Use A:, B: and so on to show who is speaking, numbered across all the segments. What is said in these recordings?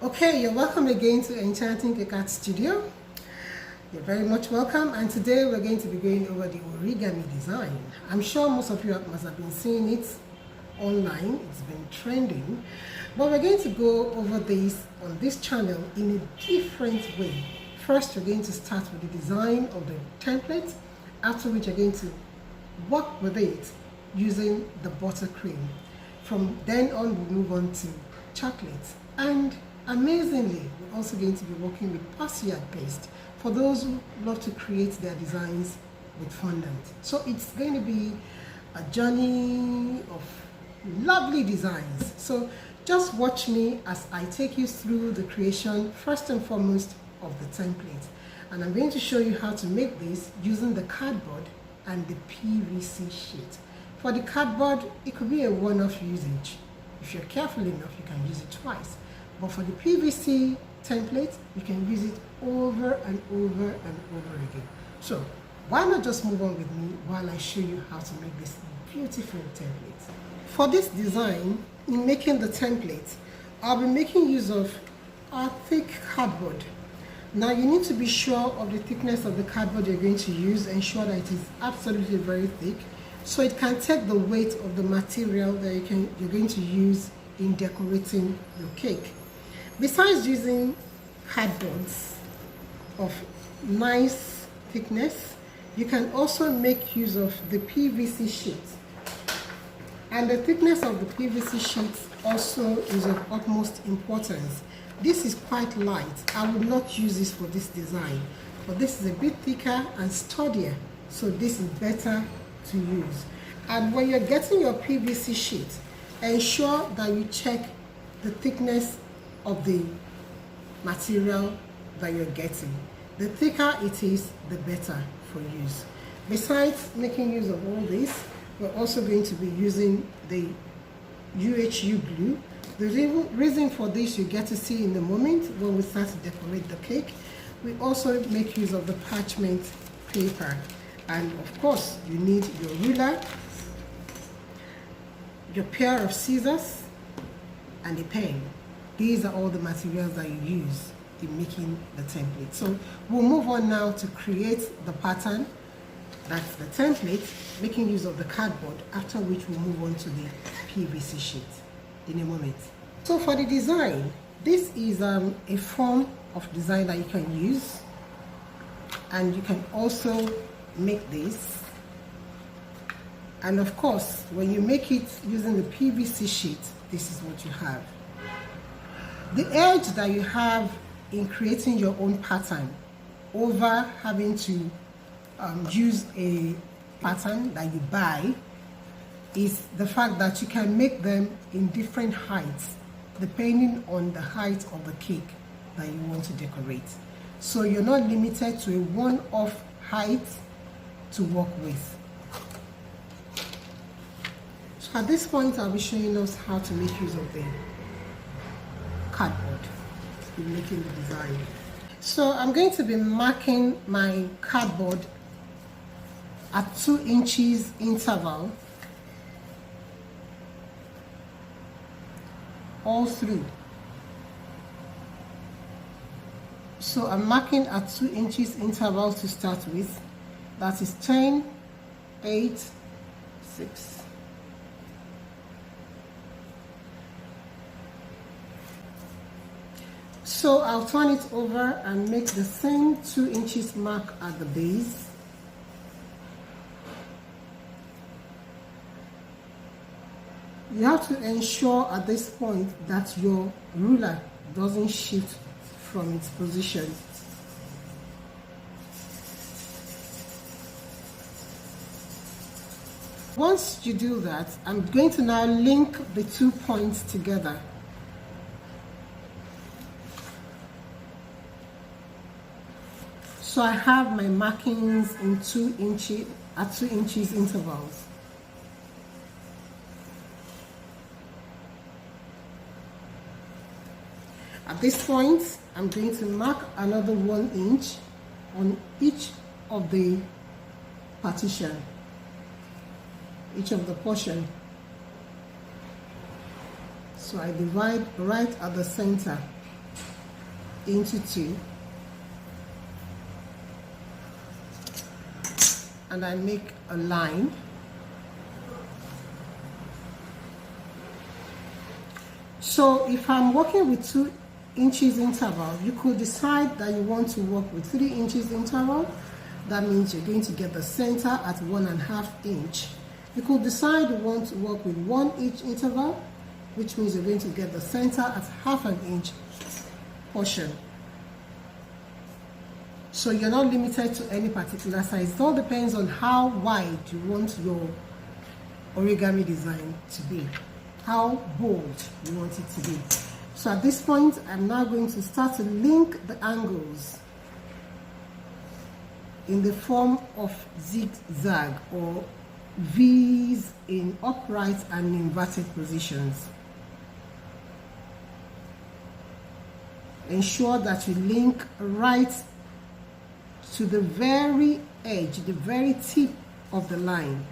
A: Okay, you're welcome again to Enchanting Cake Art Studio. You're very much welcome, and today we're going to be going over the Origami Design. I'm sure most of you must have been seeing it online. It's been trending, but we're going to go over this on this channel in a different way. First, we're going to start with the design of the template, after which we're going to work with it using the buttercream. From then on, we'll move on to chocolate, and amazingly, we're also going to be working with passiate paste for those who love to create their designs with fondant. So it's going to be a journey of lovely designs. So just watch me as I take you through the creation, first and foremost, of the template. And I'm going to show you how to make this using the cardboard and the PVC sheet. For the cardboard, it could be a one-off usage. If you're careful enough, you can use it twice. But for the PVC template, you can use it over and over and over again. So why not just move on with me while I show you how to make this beautiful template. For this design, in making the template, I'll be making use of a thick cardboard. Now you need to be sure of the thickness of the cardboard you're going to use. Ensure that it is absolutely very thick, so it can take the weight of the material that you're going to use in decorating your cake. Besides using cardboards of nice thickness, you can also make use of the PVC sheet. And the thickness of the PVC sheet also is of utmost importance. This is quite light. I would not use this for this design, but this is a bit thicker and sturdier, so this is better to use. And when you're getting your PVC sheet, ensure that you check the thickness of the material that you're getting. The thicker it is, the better for use. Besides making use of all this, we're also going to be using the UHU glue. The reason for this you get to see in the moment when we start to decorate the cake. We also make use of the parchment paper, and of course you need your ruler, your pair of scissors, and a pen. These are all the materials that you use in making the template. So we'll move on now to create the pattern. That's the template, making use of the cardboard, after which we'll move on to the PVC sheet in a moment. So for the design, this is a form of design that you can use, and you can also make this. And of course, when you make it using the PVC sheet, this is what you have. The edge that you have in creating your own pattern over having to use a pattern that you buy is the fact that you can make them in different heights depending on the height of the cake that you want to decorate. So you're not limited to a one-off height to work with. So at this point, I'll be showing us how to make use of the cardboard in making the design. So I'm going to be marking my cardboard at 2 inches interval all through. So I'm marking at 2 inches interval to start with. That is 10, 8, 6. So I'll turn it over and make the same 2 inches mark at the base. You have to ensure at this point that your ruler doesn't shift from its position. Once you do that, I'm going to now link the 2 points together. So I have my markings in 2 inches at 2 inches intervals. At this point, I'm going to mark another 1 inch on each of the partition, each of the portion. So I divide right at the center into 2, and I make a line. So if I'm working with 2 inches interval, you could decide that you want to work with 3 inches interval. That means you're going to get the center at 1.5 inch. You could decide you want to work with 1 inch interval, which means you're going to get the center at 0.5 inch portion. So you're not limited to any particular size. It all depends on how wide you want your origami design to be, how bold you want it to be. So at this point, I'm now going to start to link the angles in the form of zigzag or V's in upright and inverted positions. Ensure that you link right to the very edge, the very tip of the line.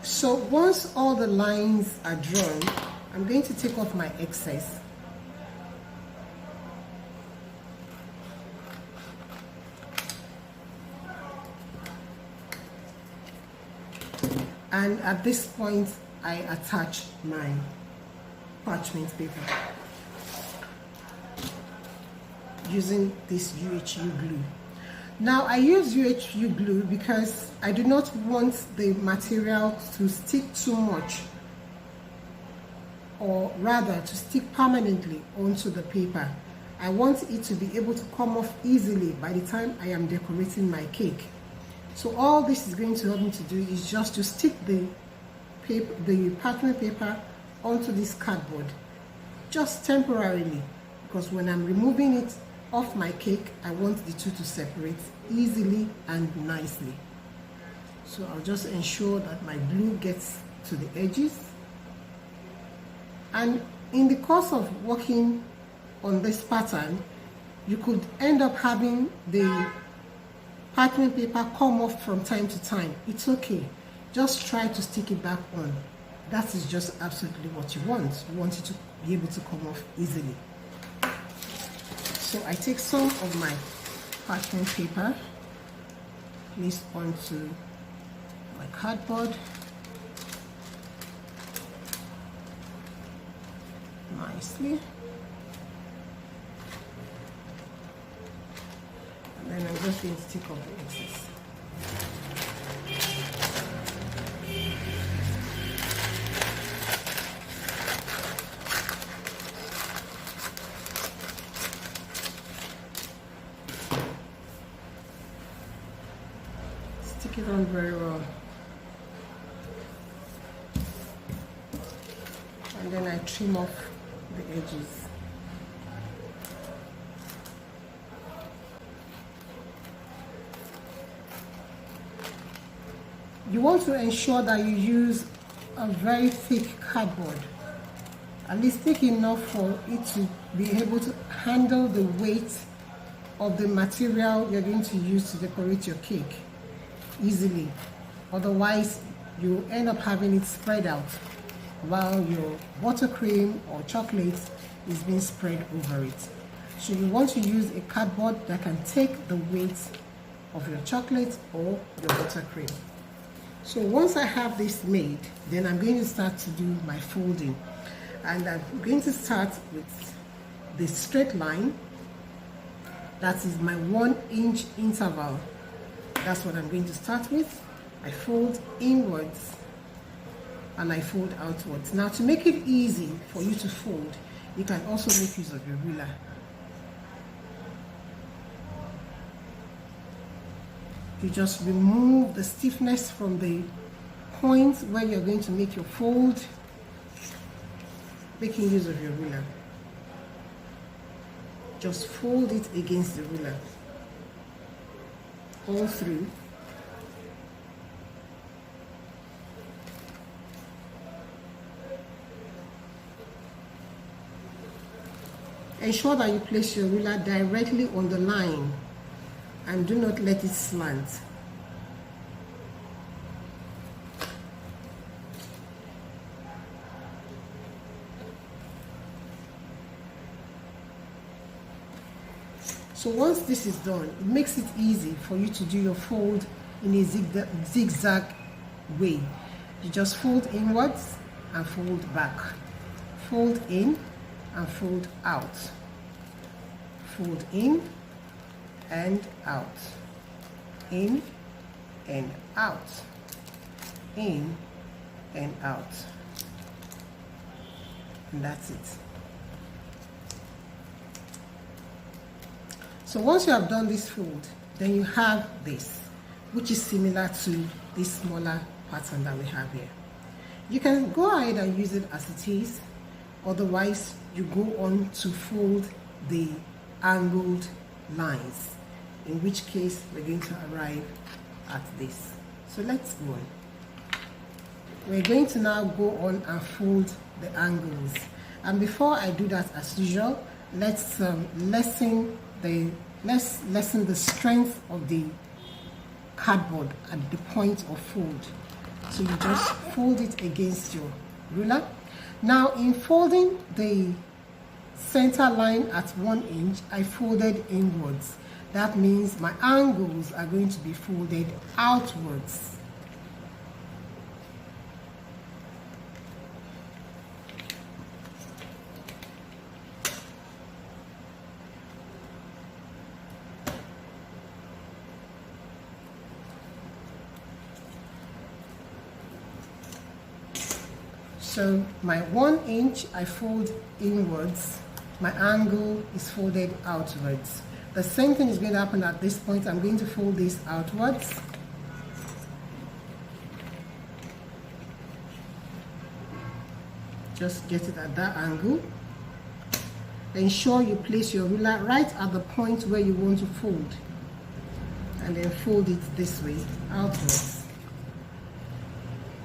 A: So once all the lines are drawn, I'm going to take off my excess. And at this point, I attach my parchment paper using this UHU glue. Now I use UHU glue because I do not want the material to stick too much, or rather to stick permanently onto the paper. I want it to be able to come off easily by the time I am decorating my cake. So all this is going to help me to do is just to stick the paper, the parchment paper onto this cardboard, just temporarily, because when I'm removing it off my cake, I want the two to separate easily and nicely. So I'll just ensure that my glue gets to the edges. And in the course of working on this pattern, you could end up having the parchment paper come off from time to time. It's okay. Just try to stick it back on. That is just absolutely what you want. You want it to be able to come off easily. So I take some of my parchment paper, place onto my cardboard, nicely, and then I'm just going to take off the excess. Stick it on very well, and then I trim off the edges. You want to ensure that you use a very thick cardboard, at least thick enough for it to be able to handle the weight of the material you're going to use to decorate your cake easily. Otherwise, you end up having it spread out while your buttercream or chocolate is being spread over it. So you want to use a cardboard that can take the weight of your chocolate or your buttercream. So once I have this made, then I'm going to start to do my folding. And I'm going to start with the straight line. That is my 1 inch interval. That's what I'm going to start with. I fold inwards and I fold outwards. Now, to make it easy for you to fold, you can also make use of your ruler. You just remove the stiffness from the point where you're going to make your fold, making use of your ruler. Just fold it against the ruler all through. Ensure that you place your ruler directly on the line and do not let it slant. So once this is done, it makes it easy for you to do your fold in a zigzag way. You just fold inwards and fold back, fold in and fold out, fold in and out, in and out, in and out, and that's it. So once you have done this fold, then you have this, which is similar to this smaller pattern that we have here. You can go ahead and use it as it is, otherwise you go on to fold the angled lines, in which case we're going to arrive at this. So let's go on. We're going to now go on and fold the angles, and before I do that, as usual, let's lessen the strength of the cardboard at the point of fold. So you just fold it against your ruler. Now in folding the center line at 1 inch, I folded inwards. That means my angles are going to be folded outwards. So my 1 inch I fold inwards, my angle is folded outwards. The same thing is going to happen at this point. I'm going to fold this outwards. Just get it at that angle. Ensure you place your ruler right at the point where you want to fold, and then fold it this way, outwards.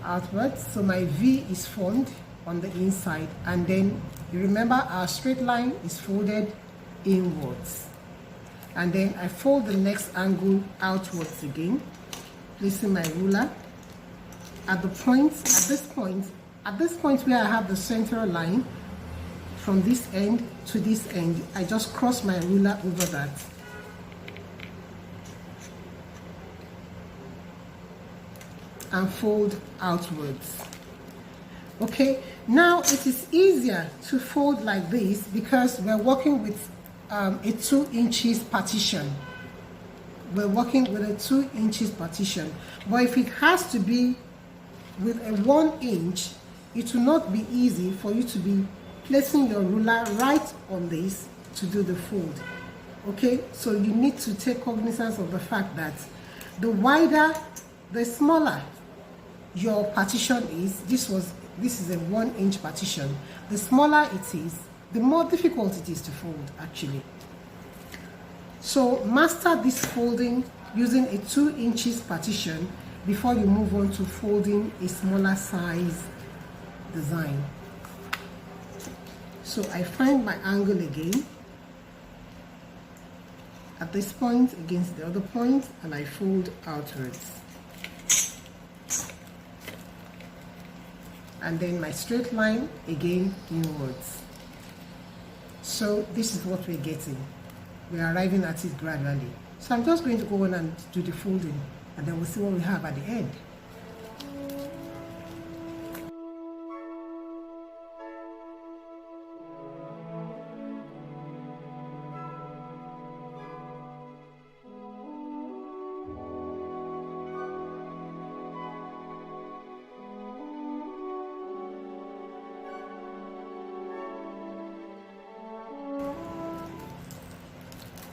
A: Outwards, so my V is formed on the inside, and then you remember our straight line is folded inwards, and then I fold the next angle outwards again, placing my ruler at the point, at this point where I have the center line from this end to this end. I just cross my ruler over that. And fold outwards. Okay, now it is easier to fold like this because we're working with a 2 inches partition. We're working with a 2 inches partition. But if it has to be with a 1 inch, it will not be easy for you to be placing your ruler right on this to do the fold. Okay, so you need to take cognizance of the fact that the wider, the smaller your partition is. This is a 1 inch partition. The smaller it is, the more difficult it is to fold actually. So master this folding using a 2 inches partition before you move on to folding a smaller size design. So I find my angle again at this point against the other point, and I fold outwards. And then my straight line again inwards. So this is what we're getting. We're arriving at it gradually. So I'm just going to go on and do the folding, and then we'll see what we have at the end.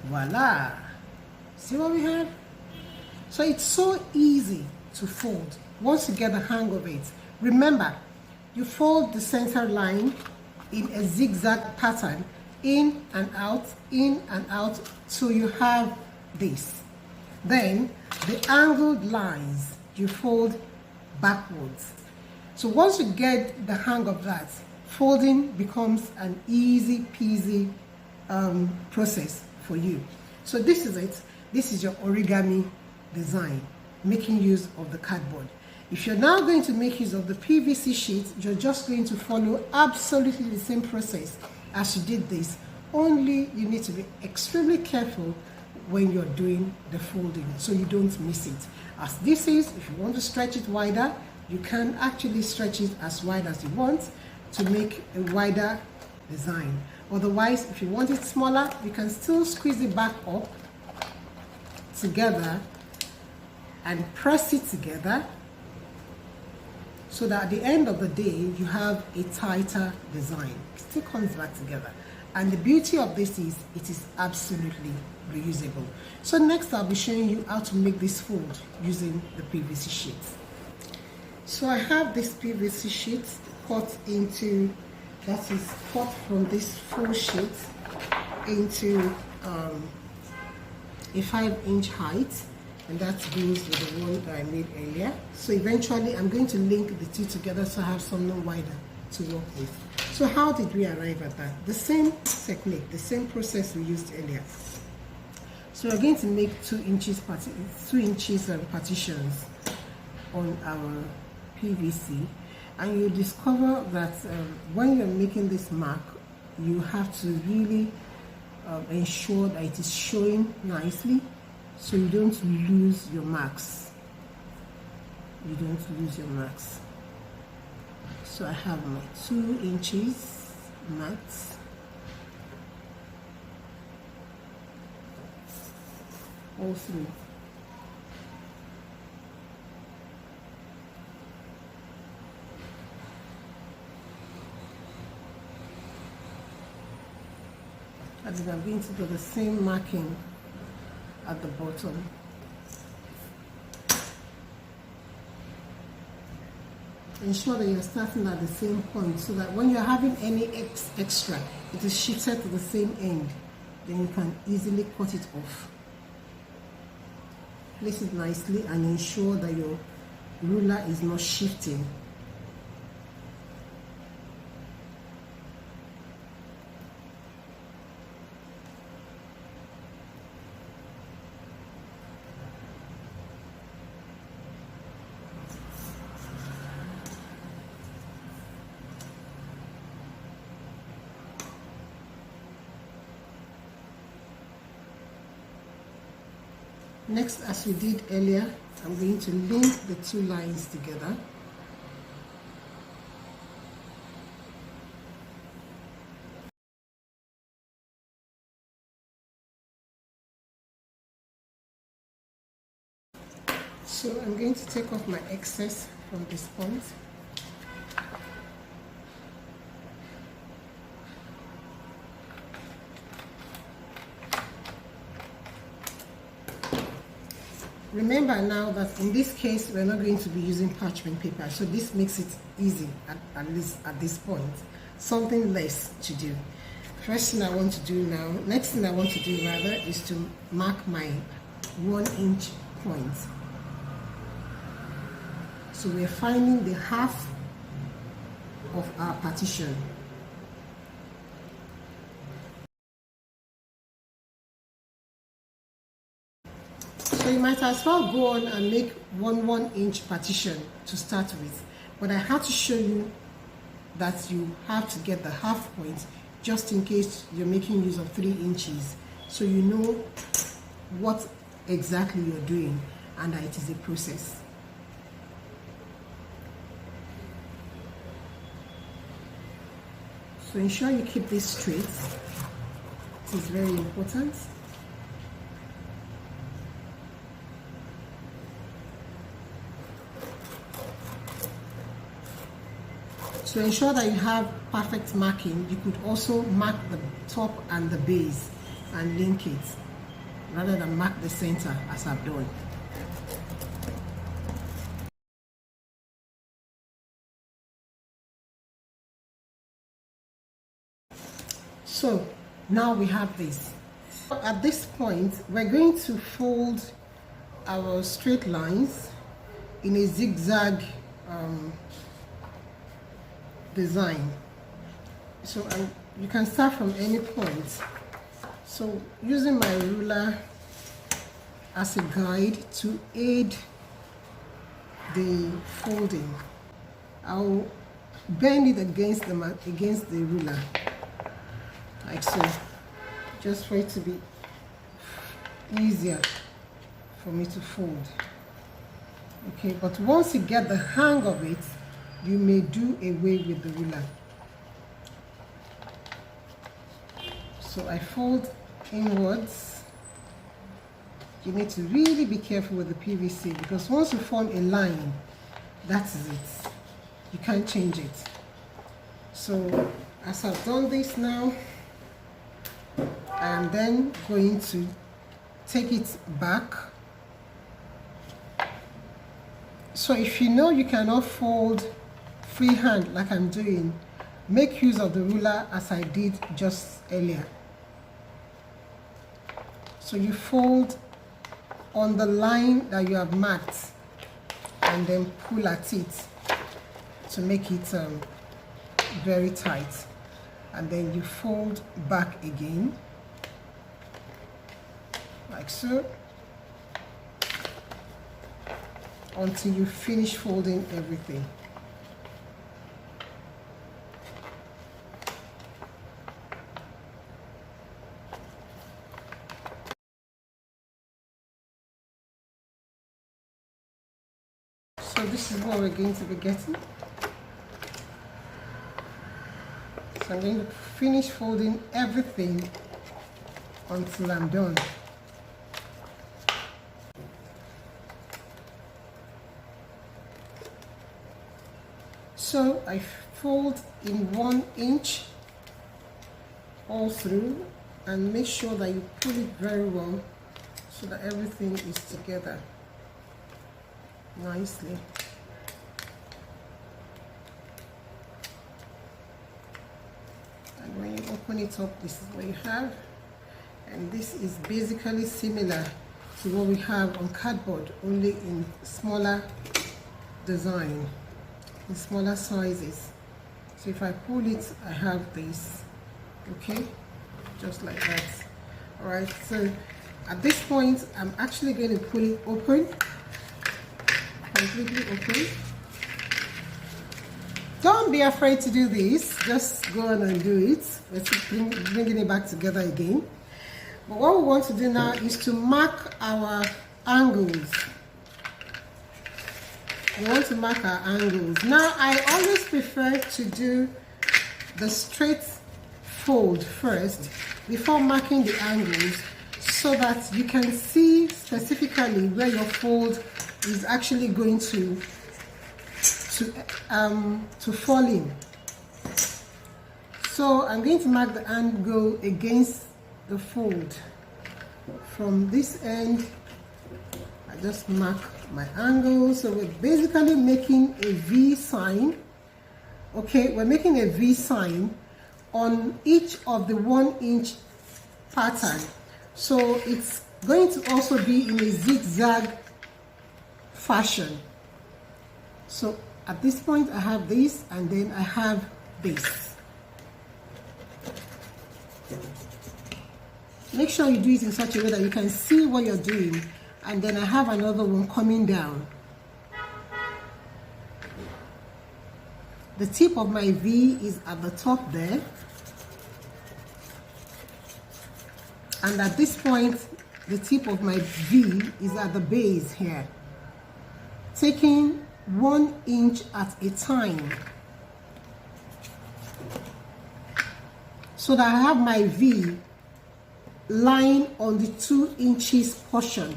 A: Voila! See what we have? So it's so easy to fold once you get the hang of it. Remember, you fold the center line in a zigzag pattern, in and out, so you have this. Then the angled lines you fold backwards. So once you get the hang of that, folding becomes an easy peasy process for you. So this is it. This is your origami design, making use of the cardboard. If you're now going to make use of the PVC sheet, you're just going to follow absolutely the same process as you did this, only you need to be extremely careful when you're doing the folding so you don't miss it. As this is, if you want to stretch it wider, you can actually stretch it as wide as you want to make a wider design. Otherwise, if you want it smaller, you can still squeeze it back up together and press it together so that at the end of the day you have a tighter design. It still comes back together. And the beauty of this is it is absolutely reusable. So next I'll be showing you how to make this fold using the PVC sheet. So I have this PVC sheet cut into, that is cut from this full sheet into a 5-inch height, and that goes with the one that I made earlier. So eventually I'm going to link the two together so I have something wider to work with. So how did we arrive at that? The same technique, the same process we used earlier. So we're going to make 2 inches partitions on our PVC, and you discover that when you're making this mark, you have to really ensure that it is showing nicely so you don't lose your marks. You don't lose your marks. So I have my 2 inches marks. All through. And then I'm going to do the same marking at the bottom. Ensure that you're starting at the same point so that when you're having any extra, it is shifted to the same end. Then you can easily cut it off. Place it nicely and ensure that your ruler is not shifting. Next, as we did earlier, I'm going to link the 2 lines together. So I'm going to take off my excess from this point. Remember now that in this case we're not going to be using parchment paper, so this makes it easy at least at this point. Something less to do. Next thing I want to do rather is to mark my 1-inch point. So we're finding the half of our partition. So you might as well go on and make 1-inch partition to start with. But I had to show you that you have to get the half point just in case you're making use of 3 inches. So you know what exactly you're doing and that it is a process. So ensure you keep this straight. It is very important. To ensure that you have perfect marking, you could also mark the top and the base and link it rather than mark the center as I've done. So now we have this. At this point, we're going to fold our straight lines in a zigzag design. So you can start from any point. So using my ruler as a guide to aid the folding, I'll bend it against the ruler like so. just for it to be easier for me to fold. Okay, but once you get the hang of it, you may do away with the ruler. So I fold inwards. You need to really be careful with the PVC, because once you form a line, that is it. You can't change it. So as I've done this now, I am then going to take it back. So if you know you cannot fold freehand like I'm doing, make use of the ruler as I did just earlier. So you fold on the line that you have marked and then pull at it to make it very tight, and then you fold back again like so until you finish folding everything. So this is what we're going to be getting. So I'm going to finish folding everything until I'm done. So I fold in 1 inch all through, and make sure that you pull it very well so that everything is together nicely. And when you open it up, this is what you have, and this is basically similar to what we have on cardboard, only in smaller design, in smaller sizes. So if I pull it, I have this, okay, just like that. All right, so at this point I'm actually going to pull it open, completely open. Don't be afraid to do this, just go on and do it. Let's bringing it back together again. But what we want to do now is to mark our angles. We want to mark our angles. Now I always prefer to do the straight fold first before marking the angles, so that you can see specifically where your fold is actually going to fall in. So I'm going to mark the angle against the fold. From this end, I just mark my angle. So we're basically making a V sign. Okay, we're making a V sign on each of the 1 inch pattern. So it's going to also be in a zigzag fashion. So at this point I have this, and then I have this. Make sure you do it in such a way that you can see what you're doing, and then I have another one coming down. The tip of my V is at the top there, and at this point the tip of my V is at the base here, taking 1 inch at a time, so that I have my V lying on the 2 inches portion.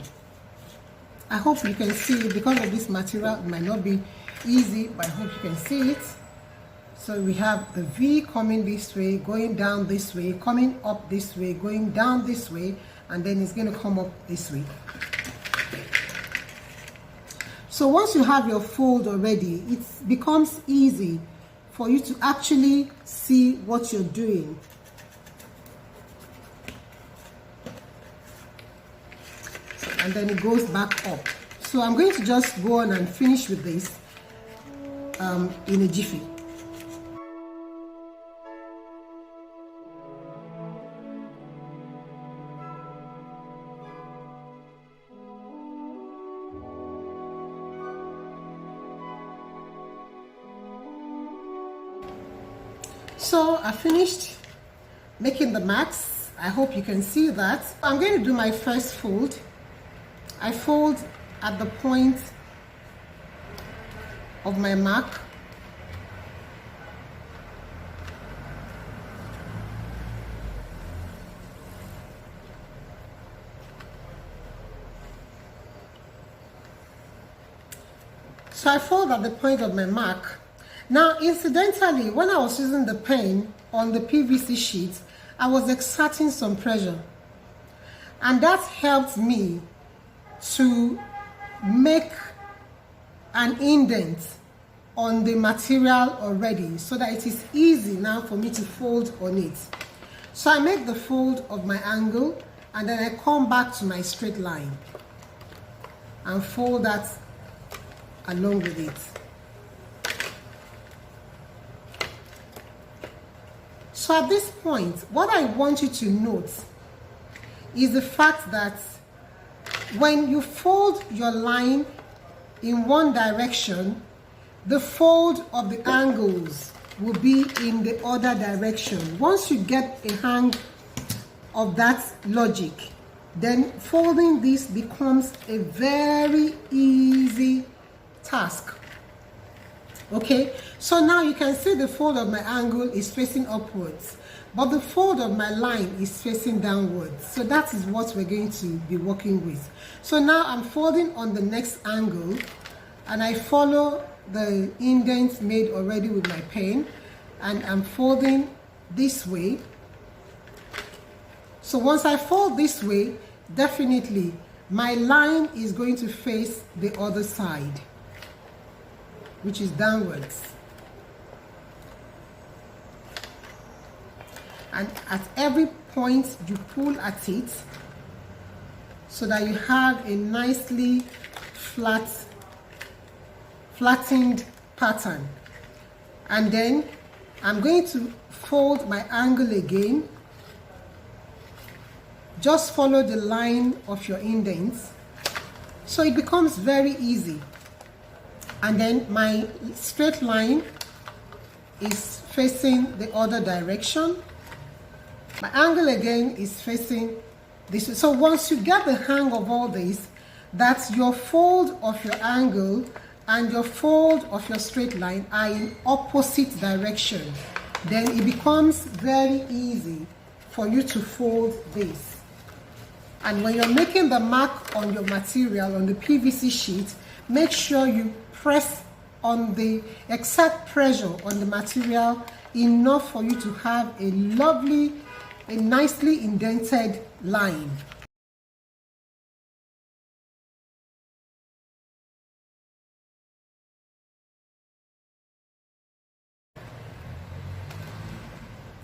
A: I hope you can see it. Because of this material it might not be easy, but I hope you can see it. So we have the V coming this way, going down this way, coming up this way, going down this way, and then it's going to come up this way. So once you have your fold already, it becomes easy for you to actually see what you're doing. And then it goes back up. So I'm going to just go on and finish with this in a jiffy. So I finished making the marks I hope you can see that. I'm going to do my first fold. I fold at the point of my mark. So I fold at the point of my mark. Now, incidentally, when I was using the pen on the PVC sheet, I was exerting some pressure. And that helped me to make an indent on the material already, so that it is easy now for me to fold on it. So I make the fold of my angle, and then I come back to my straight line and fold that along with it. So at this point, what I want you to note is the fact that when you fold your line in one direction, the fold of the angles will be in the other direction. Once you get a hang of that logic, then folding this becomes a very easy task. Okay, so now you can see the fold of my angle is facing upwards, but the fold of my line is facing downwards. So that is what we're going to be working with. So now I'm folding on the next angle, and I follow the indents made already with my pen, and I'm folding this way. So once I fold this way, definitely my line is going to face the other side, which is downwards. And at every point you pull at it so that you have a nicely flattened pattern. And then I'm going to fold my angle again. Just follow the line of your indents, so it becomes very easy. And then my straight line is facing the other direction. My angle again is facing this way. So once you get the hang of all this, that's your fold of your angle and your fold of your straight line are in opposite direction. Then it becomes very easy for you to fold this. And when you're making the mark on your material, on the PVC sheet, make sure you press on the exact pressure on the material enough for you to have a nicely indented line.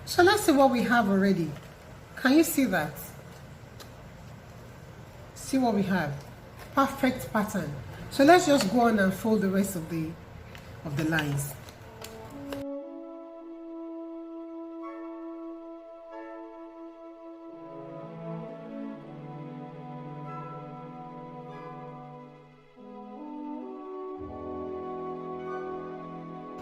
A: So let's see what we have already. Can you see that? See what we have. Perfect pattern. So let's just go on and fold the rest of the lines.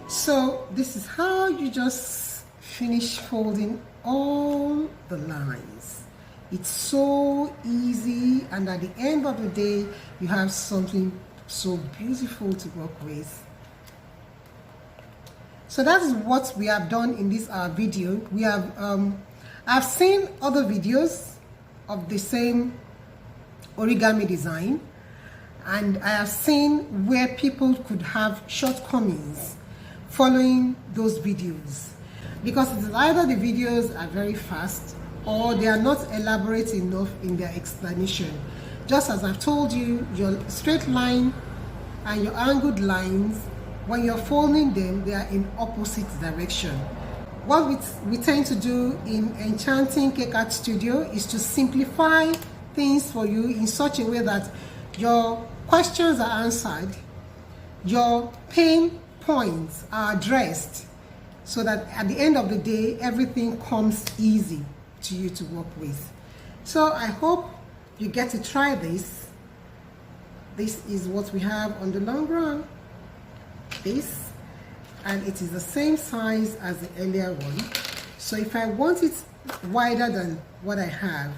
A: So this is how you just finish folding all the lines. It's so easy, and at the end of the day, you have something so beautiful to work with. So that is what we have done in this video. We have I've seen other videos of the same origami design, and I have seen where people could have shortcomings following those videos, because it's either the videos are very fast or they are not elaborate enough in their explanation. Just as I've told you, your straight line and your angled lines, when you're folding them, they are in opposite direction. What we tend to do in Enchanting Cake Art Studio is to simplify things for you in such a way that your questions are answered, your pain points are addressed, so that at the end of the day, everything comes easy to you to work with. So I hope you get to try this. This is what we have on the long run. This, and it is the same size as the earlier one. So if I want it wider than what I have,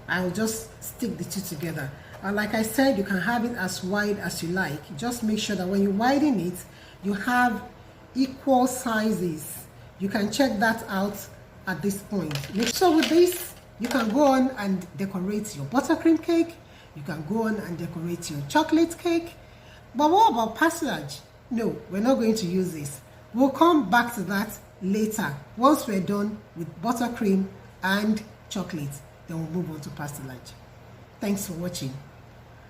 A: I'll just stick the two together. And like I said, you can have it as wide as you like. Just make sure that when you widen it, you have equal sizes. You can check that out at this point. So with this, you can go on and decorate your buttercream cake. You can go on and decorate your chocolate cake. But what about pastelage? No, we're not going to use this. We'll come back to that later. Once we're done with buttercream and chocolate, then we'll move on to pastelage. Thanks for watching.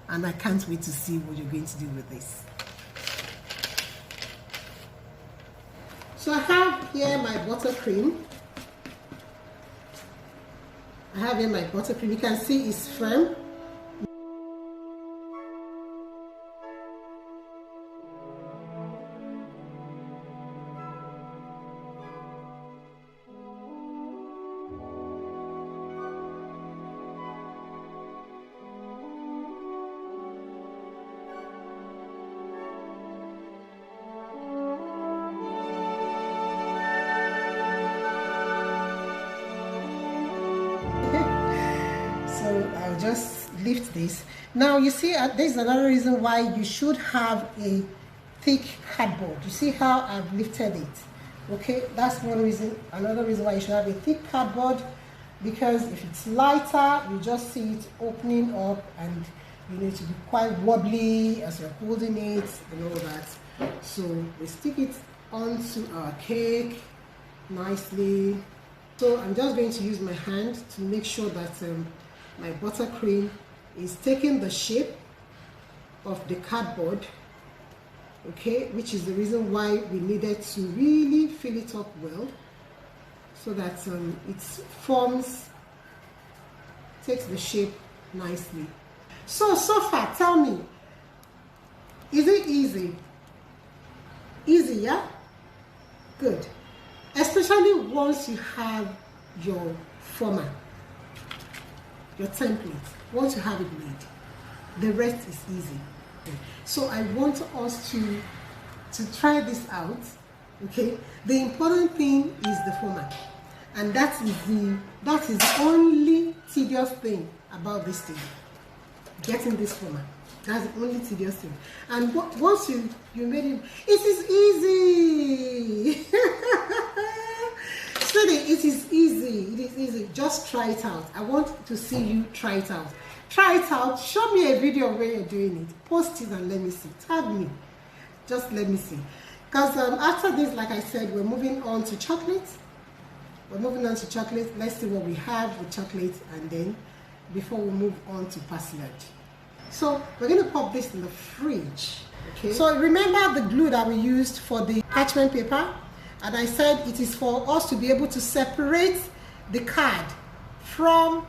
A: And I can't wait to see what you're going to do with this. So I have here my buttercream. You can see it's firm. So I'll just lift this. Now you see, there's another reason why you should have a thick cardboard. You see how I've lifted it? Okay, that's one reason. Another reason why you should have a thick cardboard, because if it's lighter, you just see it opening up, and you need to be quite wobbly as you're holding it and all that. So we stick it onto our cake nicely. So I'm just going to use my hand to make sure that my buttercream is taking the shape of the cardboard, okay, which is the reason why we needed to really fill it up well, so that it forms, takes the shape nicely. So far, tell me, is it easy? Easy, yeah? Good. Especially once you have your format, your template. Once you have it made, the rest is easy. Okay. So I want us to try this out. Okay. The important thing is the format, and that is the only tedious thing about this thing. Getting this format. That's the only tedious thing. And once you made it, it is easy. It is easy. It is easy. Just try it out. I want to see you try it out. Try it out. Show me a video where you're doing it. Post it and let me see. Tag me. Just let me see. Because after this, like I said, we're moving on to chocolate. Let's see what we have with chocolate, and then before we move on to pastelage. So we're going to pop this in the fridge. Okay. So remember the glue that we used for the parchment paper? And I said it is for us to be able to separate the card from,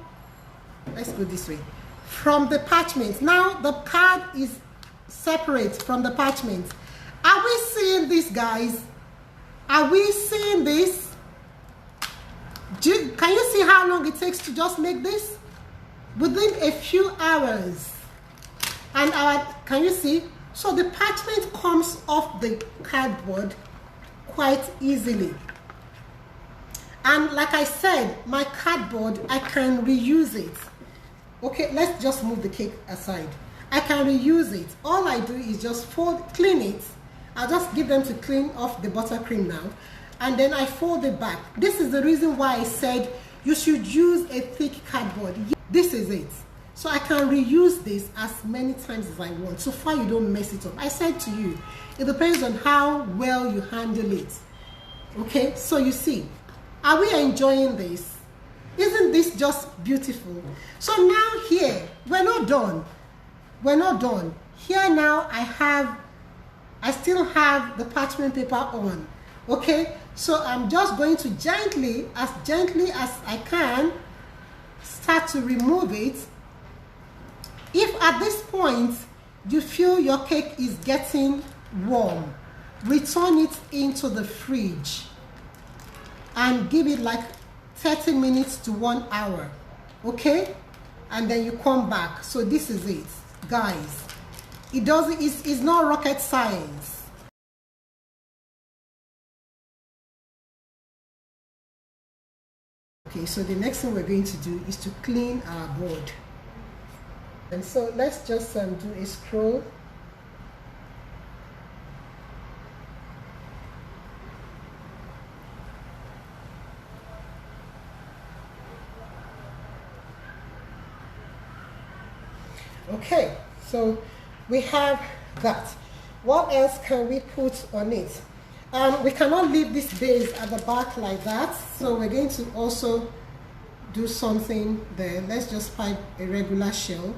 A: let's go this way, from the parchment. Now the card is separate from the parchment. Are we seeing this, guys? Are we seeing this? Can you see how long it takes to just make this? Within a few hours. And can you see? So the parchment comes off the cardboard quite easily. And like I said, my cardboard, I can reuse it. Okay, let's just move the cake aside. I can reuse it. All I do is just clean it. I'll just give them to clean off the buttercream now, and then I fold it back. This is the reason why I said you should use a thick cardboard. This is it. So I can reuse this as many times as I want, so far you don't mess it up. I said to you, it depends on how well you handle it. Okay, so you see, are we enjoying this? Isn't this just beautiful? So now here, we're not done. We're not done. Here now I still have the parchment paper on. Okay, so I'm just going to gently as I can, start to remove it. If at this point you feel your cake is getting warm, return it into the fridge and give it like 30 minutes to 1 hour. Okay, and then you come back. So this is it, guys. It's not rocket science. Okay, so the next thing we're going to do is to clean our board. And so let's just do a scroll. Okay, so we have that. What else can we put on it? We cannot leave this base at the back like that, so we're going to also do something there. Let's just pipe a regular shell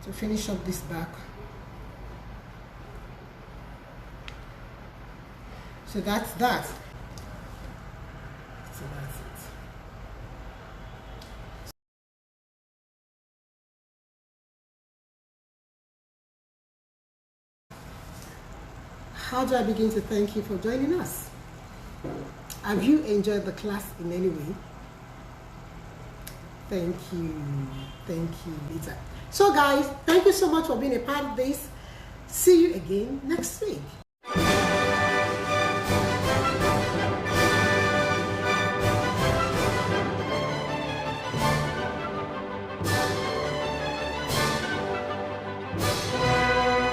A: to finish up this back. So that's that. So that's it. How do I begin to thank you for joining us? Have you enjoyed the class in any way? Thank you. Thank you, Lisa. So guys, thank you so much for being a part of this. See you again next week.